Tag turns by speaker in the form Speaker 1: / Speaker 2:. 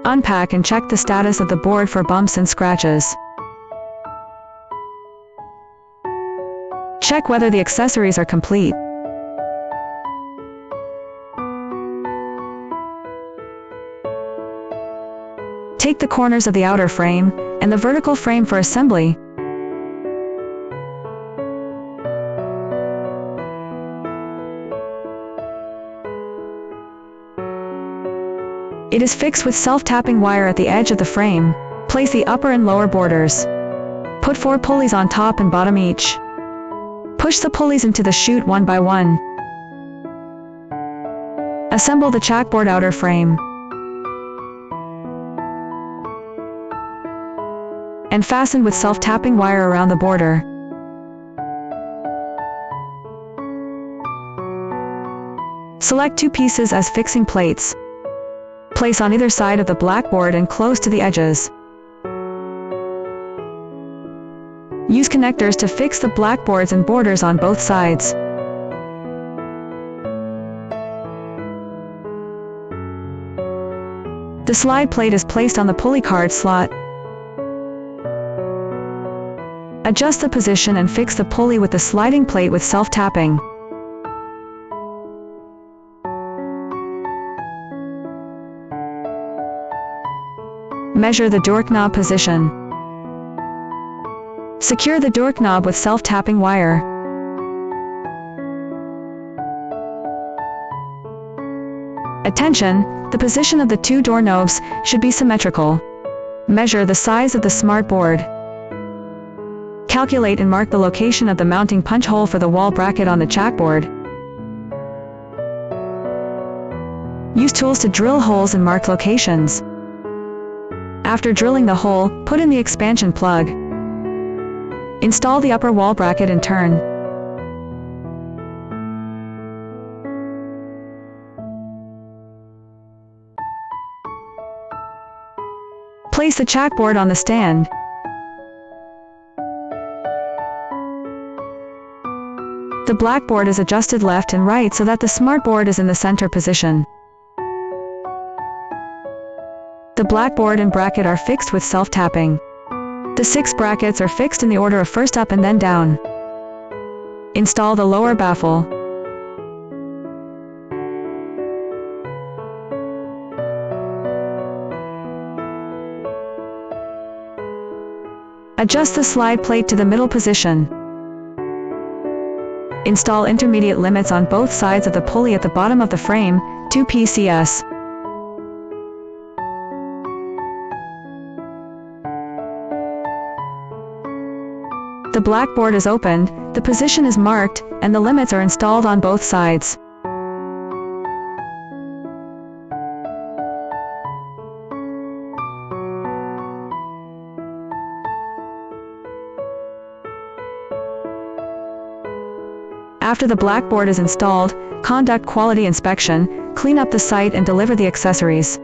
Speaker 1: Unpack and check the status of the board for bumps and scratches. Check whether the accessories are complete. Take the corners of the outer frame and the vertical frame for assembly. It is fixed with self-tapping wire at the edge of the frame. Place the upper and lower borders. Put 4 pulleys on top and bottom each. Push the pulleys into the chute one by one. Assemble the chalkboard outer frame. And fasten with self-tapping wire around the border. Select 2 pieces as fixing plates. Place on either side of the blackboard and close to the edges. Use connectors to fix the blackboards and borders on both sides. The slide plate is placed on the pulley card slot. Adjust the position and fix the pulley with the sliding plate with self-tapping. Measure the doorknob position. Secure the doorknob with self-tapping wire. Attention, the position of the 2 doorknobs should be symmetrical. Measure the size of the smart board. Calculate and mark the location of the mounting punch hole for the wall bracket on the chalkboard. Use tools to drill holes and mark locations. After drilling the hole, put in the expansion plug. Install the upper wall bracket and turn. Place the chalkboard on the stand. The blackboard is adjusted left and right so that the smartboard is in the center position. The blackboard and bracket are fixed with self-tapping. The 6 brackets are fixed in the order of first up and then down. Install the lower baffle. Adjust the slide plate to the middle position. Install intermediate limits on both sides of the pulley at the bottom of the frame, 2 PCS. The blackboard is opened, the position is marked, and the limits are installed on both sides. After the blackboard is installed, conduct quality inspection, clean up the site and deliver the accessories.